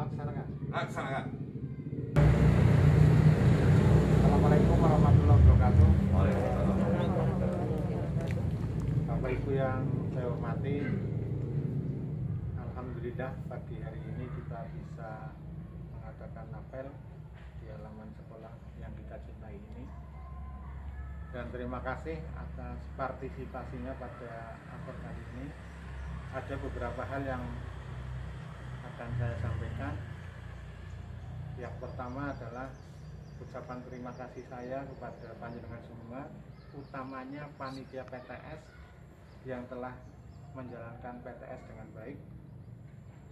Laksanakan. Laksanakan. Assalamualaikum warahmatullahi wabarakatuh. Waalaikumsalam. Bapak Ibu yang saya hormati, alhamdulillah pagi hari ini kita bisa mengadakan apel di halaman sekolah yang kita cintai ini. Dan terima kasih atas partisipasinya pada apel kali ini. Ada beberapa hal yang akan saya sampaikan. Yang pertama adalah ucapan terima kasih saya kepada panjenengan semua, utamanya panitia PTS yang telah menjalankan PTS dengan baik,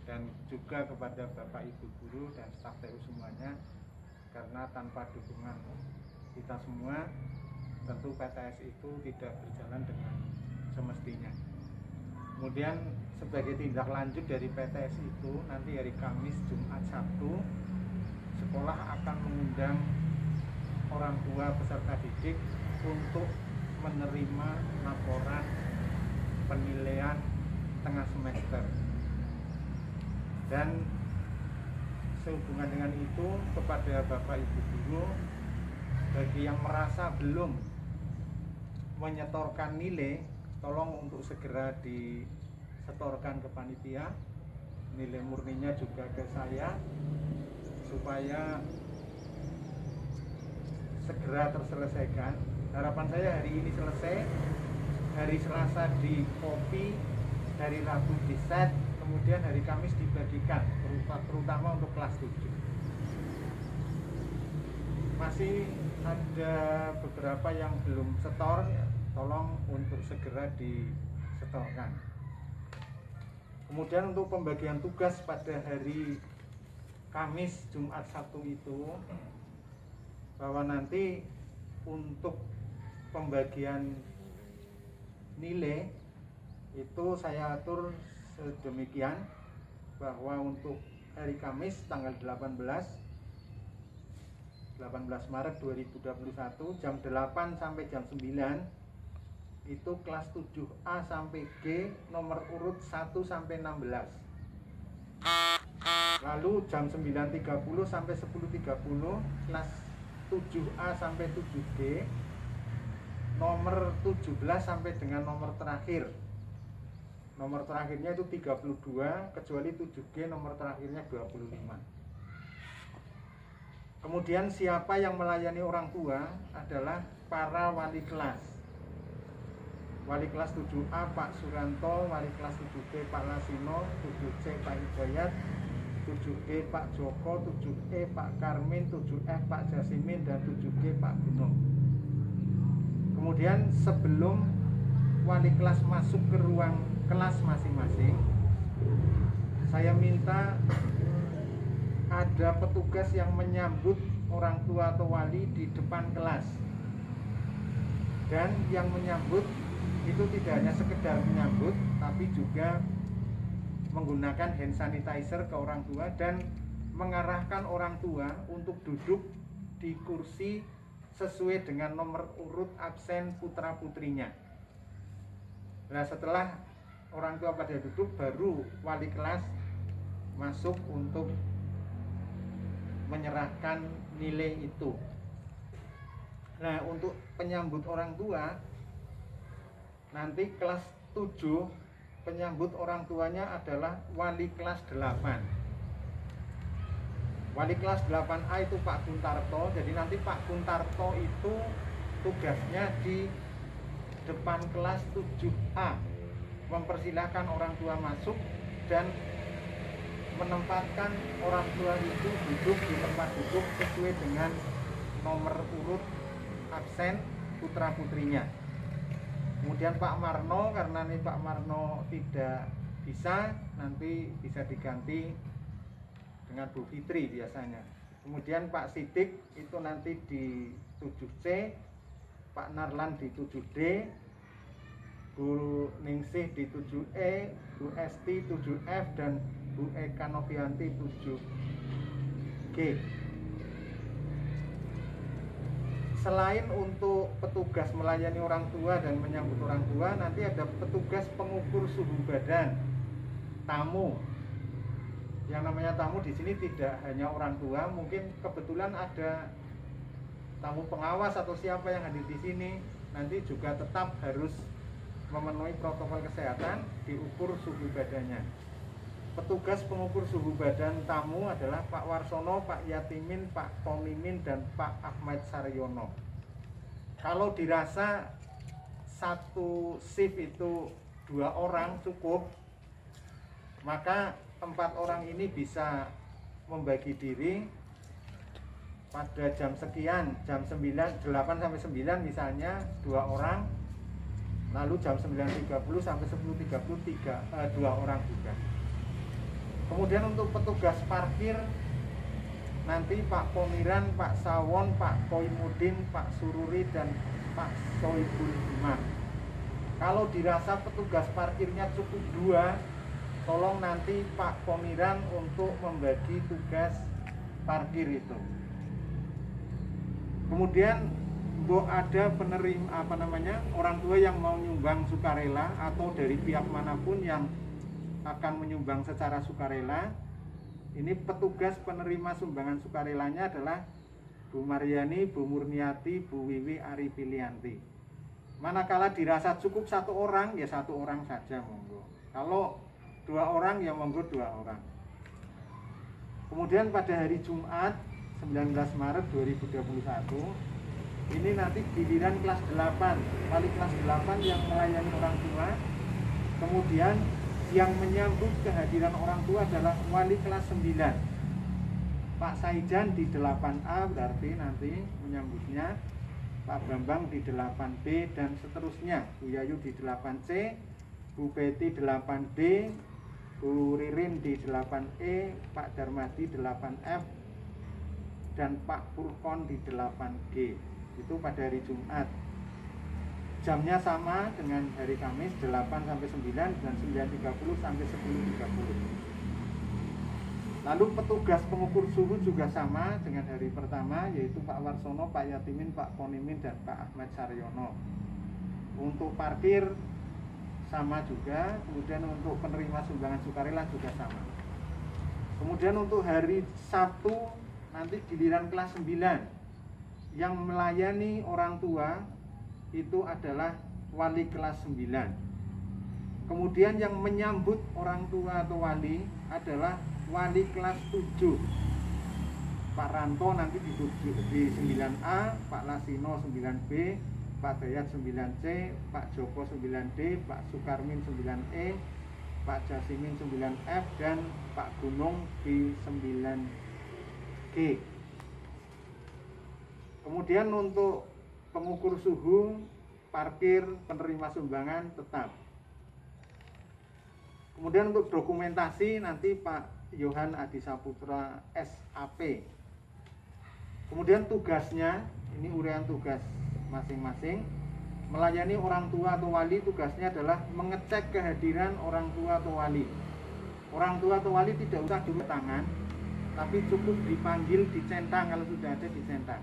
dan juga kepada Bapak Ibu guru dan staf TU semuanya, karena tanpa dukungan kita semua tentu PTS itu tidak berjalan dengan semestinya. Kemudian sebagai tindak lanjut dari PTS itu, nanti hari Kamis, Jumat, Sabtu sekolah akan mengundang orang tua peserta didik untuk menerima laporan penilaian tengah semester. Dan sehubungan dengan itu, kepada Bapak Ibu guru, bagi yang merasa belum menyetorkan nilai, tolong untuk segera disetorkan ke panitia. Nilai murninya juga ke saya, supaya segera terselesaikan. Harapan saya hari ini selesai, hari Selasa di copy, hari Rabu di set, kemudian hari Kamis dibagikan, terutama untuk kelas 7. Masih ada beberapa yang belum setor, tolong untuk segera disetorkan. Kemudian untuk pembagian tugas pada hari Kamis, Jumat, Sabtu itu, bahwa nanti untuk pembagian nilai itu saya atur sedemikian, bahwa untuk hari Kamis tanggal 18 Maret 2021 jam 8 sampai jam 9 itu kelas 7A sampai G nomor urut 1 sampai 16. Lalu jam 9.30 sampai 10.30 kelas 7A sampai 7G nomor 17 sampai dengan nomor terakhir. Nomor terakhirnya itu 32, kecuali 7G nomor terakhirnya 25. Kemudian siapa yang melayani orang tua adalah para wali kelas. Wali kelas 7A Pak Suranto, wali kelas 7B Pak Lasino, 7C Pak Hidayat, 7D Pak Joko, 7E Pak Karmin, 7F Pak Jasimin, dan 7G Pak Gunung. Kemudian sebelum wali kelas masuk ke ruang kelas masing-masing, saya minta ada petugas yang menyambut orang tua atau wali di depan kelas. Dan yang menyambut itu tidak hanya sekedar menyambut, tapi juga menggunakan hand sanitizer ke orang tua dan mengarahkan orang tua untuk duduk di kursi sesuai dengan nomor urut absen putra putrinya. Nah, setelah orang tua pada duduk, baru wali kelas masuk untuk menyerahkan nilai itu. Nah, untuk penyambut orang tua, nanti kelas 7 penyambut orang tuanya adalah wali kelas 8. Wali kelas 8A itu Pak Kuntarto. Jadi nanti Pak Kuntarto itu tugasnya di depan kelas 7A, mempersilahkan orang tua masuk dan menempatkan orang tua itu duduk di tempat duduk sesuai dengan nomor urut absen putra putrinya. Kemudian Pak Marno, karena nih Pak Marno tidak bisa, nanti bisa diganti dengan Bu Fitri biasanya. Kemudian Pak Sidik itu nanti di 7C, Pak Narlan di 7D, Bu Ningsih di 7E, Bu Esti 7F, dan Bu Eka Novianti 7G. Selain untuk petugas melayani orang tua dan menyambut orang tua, nanti ada petugas pengukur suhu badan tamu. yang namanya tamu di sini tidak hanya orang tua, mungkin kebetulan ada tamu pengawas atau siapa yang hadir di sini, nanti juga tetap harus memenuhi protokol kesehatan, diukur suhu badannya. Petugas pengukur suhu badan tamu adalah Pak Warsono, Pak Yatimin, Pak Tomimin, dan Pak Ahmad Saryono. Kalau dirasa satu shift itu 2 orang cukup, maka 4 orang ini bisa membagi diri pada jam sekian, jam 9, 8 sampai 9 misalnya 2 orang, lalu jam 9.30 sampai 10.33 2 orang juga. Kemudian untuk petugas parkir nanti Pak Pomiran, Pak Sawon, Pak Koimudin, Pak Sururi, dan Pak Soibul Iman. Kalau dirasa petugas parkirnya cukup 2, tolong nanti Pak Pomiran untuk membagi tugas parkir itu. Kemudian untuk ada penerima orang tua yang mau nyumbang sukarela atau dari pihak manapun yang akan menyumbang secara sukarela, ini petugas penerima sumbangan sukarelanya adalah Bu Maryani, Bu Murniati, Bu Wiwi Ari Pilianti. Manakala dirasa cukup 1 orang, ya 1 orang saja monggo. Kalau 2 orang ya monggo 2 orang. Kemudian pada hari Jumat 19 Maret 2021 ini nanti giliran kelas 8, wali kelas 8 yang melayani orang tua. Kemudian yang menyambut kehadiran orang tua adalah wali kelas 9, Pak Saijan di 8A, berarti nanti menyambutnya Pak Bambang di 8B dan seterusnya, Bu Yayu di 8C, Bu Betty 8D, Bu Ririn di 8E, Pak Darmadi 8F, dan Pak Purkon di 8G. Itu pada hari Jumat. Jamnya sama dengan hari Kamis 8 sampai 9 dan 9.30 sampai 10.30. Lalu petugas pengukur suhu juga sama dengan hari pertama, yaitu Pak Warsono, Pak Yatimin, Pak Ponimin, dan Pak Ahmad Saryono. Untuk parkir sama juga, kemudian untuk penerima sumbangan sukarela juga sama. Kemudian untuk hari Sabtu nanti giliran kelas 9 yang melayani orang tua itu adalah wali kelas 9. Kemudian yang menyambut orang tua atau wali adalah wali kelas 7. Pak Ranto nanti di 9A, Pak Lasino 9B, Pak Dayat 9C, Pak Joko 9D, Pak Sukarmin 9E, Pak Jasimin 9F, dan Pak Gunung di 9G. Kemudian untuk pengukur suhu, parkir, penerima sumbangan tetap. Kemudian untuk dokumentasi nanti Pak Yohan Adisaputra SAP. Kemudian tugasnya, ini uraian tugas masing-masing. Melayani orang tua atau wali, tugasnya adalah mengecek kehadiran orang tua atau wali. Orang tua atau wali tidak usah dulu tangan, tapi cukup dipanggil, dicentang, kalau sudah ada dicentang.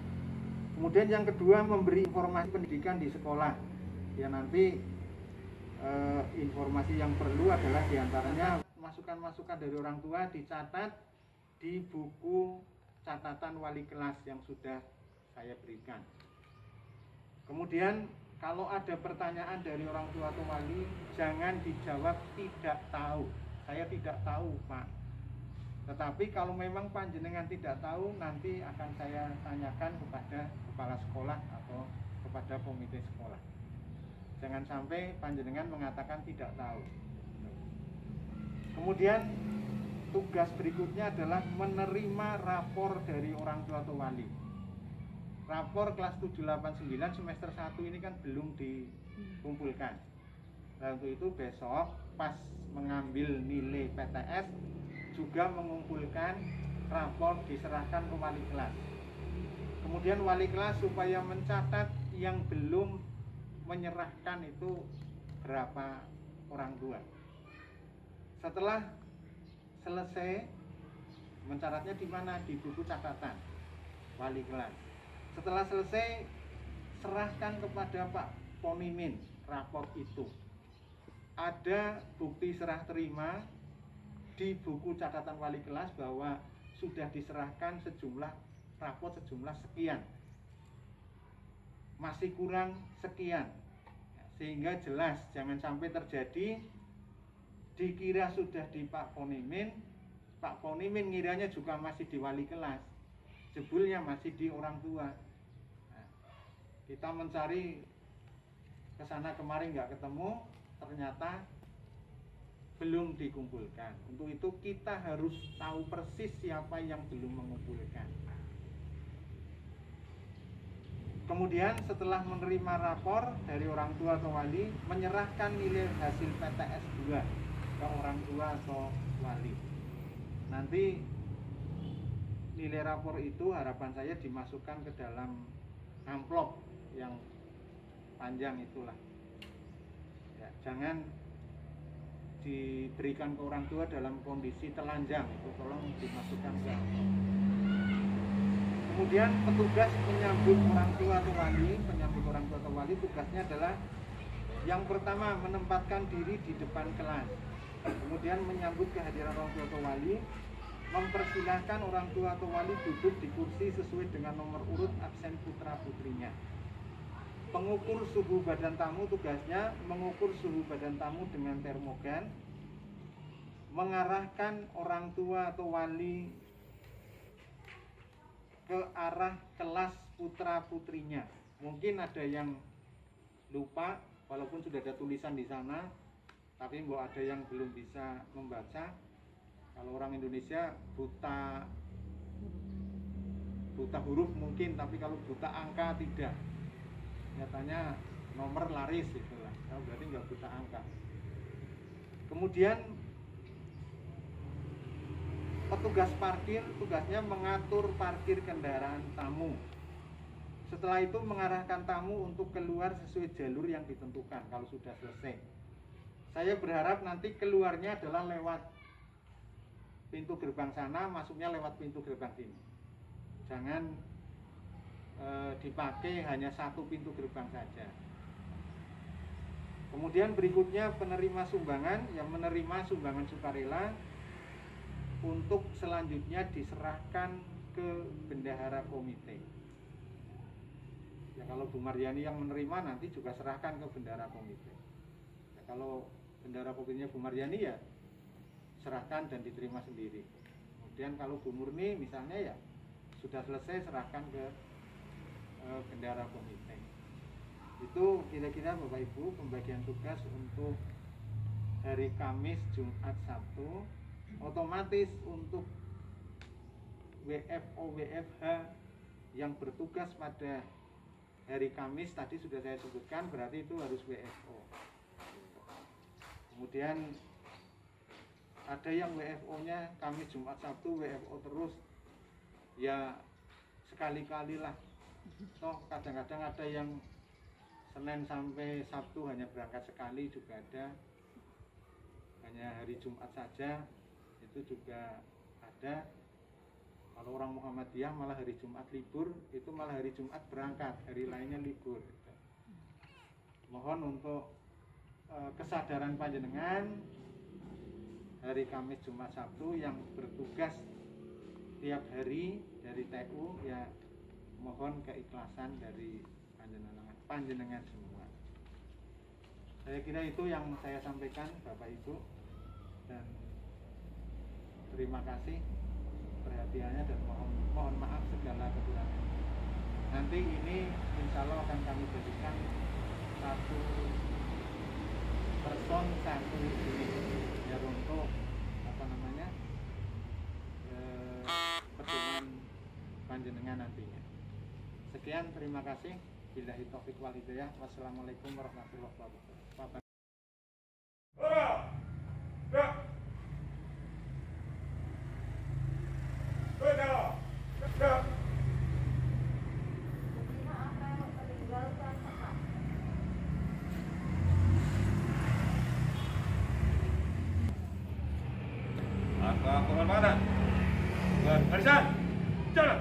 Kemudian yang kedua, memberi informasi pendidikan di sekolah. Ya nanti informasi yang perlu adalah diantaranya masukan-masukan dari orang tua dicatat di buku catatan wali kelas yang sudah saya berikan. Kemudian kalau ada pertanyaan dari orang tua atau wali, jangan dijawab tidak tahu. Saya tidak tahu, Pak. Tetapi kalau memang panjenengan tidak tahu, nanti akan saya tanyakan kepada kepala sekolah atau kepada komite sekolah. Jangan sampai panjenengan mengatakan tidak tahu. Kemudian tugas berikutnya adalah menerima rapor dari orang tua atau wali. Rapor kelas 789 semester 1 ini kan belum dikumpulkan. Nah, untuk itu besok pas mengambil nilai PTS juga mengumpulkan rapor, diserahkan ke wali kelas. Kemudian wali kelas supaya mencatat yang belum menyerahkan itu berapa orang tua. Setelah selesai, mencatatnya di mana? Di buku catatan wali kelas. Setelah selesai, serahkan kepada Pak Ponimin rapor itu. Ada bukti serah terima di buku catatan wali kelas bahwa sudah diserahkan sejumlah rapot sejumlah sekian, masih kurang sekian, sehingga jelas jangan sampai terjadi dikira sudah di Pak Ponimin ngiranya juga masih di wali kelas, jebulnya masih di orang tua. Nah, kita mencari kesana kemarin nggak ketemu, ternyata belum dikumpulkan. Untuk itu kita harus tahu persis siapa yang belum mengumpulkan. Kemudian setelah menerima rapor dari orang tua atau wali, menyerahkan nilai hasil PTS 2 ke orang tua atau wali. Nanti nilai rapor itu harapan saya dimasukkan ke dalam amplop yang panjang itulah. Ya, jangan diberikan ke orang tua dalam kondisi telanjang, itu tolong dimasukkan ke amplop. Kemudian petugas menyambut orang tua atau wali, tugasnya adalah yang pertama menempatkan diri di depan kelas, kemudian menyambut kehadiran orang tua atau wali, mempersilahkan orang tua atau wali duduk di kursi sesuai dengan nomor urut absen putra putrinya. Pengukur suhu badan tamu, tugasnya mengukur suhu badan tamu dengan termogan, mengarahkan orang tua atau wali ke arah kelas putra putrinya. Mungkin ada yang lupa, walaupun sudah ada tulisan di sana, tapi ada yang belum bisa membaca. Kalau orang Indonesia buta huruf mungkin, tapi kalau buta angka tidak. Nyatanya nomor laris itulah, kalau berarti nggak buta angka. Kemudian petugas parkir, tugasnya mengatur parkir kendaraan tamu. Setelah itu mengarahkan tamu untuk keluar sesuai jalur yang ditentukan kalau sudah selesai. Saya berharap nanti keluarnya adalah lewat pintu gerbang sana, masuknya lewat pintu gerbang sini. Jangan dipakai hanya satu pintu gerbang saja. Kemudian berikutnya penerima sumbangan, yang menerima sumbangan sukarela untuk selanjutnya diserahkan ke bendahara komite. Ya, kalau Bu Maryani yang menerima, nanti juga serahkan ke bendahara komite. Ya, kalau bendahara komitenya Bu Maryani, ya serahkan dan diterima sendiri. Kemudian kalau Bu Murni misalnya, ya sudah selesai, serahkan ke bendahara komite. Itu kira-kira Bapak Ibu pembagian tugas untuk hari Kamis, Jumat, Sabtu. Otomatis untuk WFO WFH yang bertugas pada hari Kamis tadi sudah saya sebutkan, berarti itu harus WFO. Kemudian ada yang WFO-nya Kamis, Jumat, Sabtu, WFO terus, ya sekali-kali lah. Toh kadang-kadang ada yang Senin sampai Sabtu hanya berangkat sekali juga ada, hanya hari Jumat saja itu juga ada. Kalau orang Muhammadiyah malah hari Jumat libur, itu malah hari Jumat berangkat, hari lainnya libur. Mohon untuk kesadaran panjenengan, hari Kamis, Jumat, Sabtu yang bertugas tiap hari dari TU, ya mohon keikhlasan dari panjenengan semua. Saya kira itu yang saya sampaikan Bapak Ibu, dan terima kasih perhatiannya dan mohon maaf segala kekurangan. Nanti ini insya Allah akan kami jadikan satu person satu ini ya, untuk pedoman panjenengan nantinya. Sekian, terima kasih. Billahi taufiq wal hidayah. Wassalamualaikum warahmatullahi wabarakatuh. Angka komandan, barisan, jalan.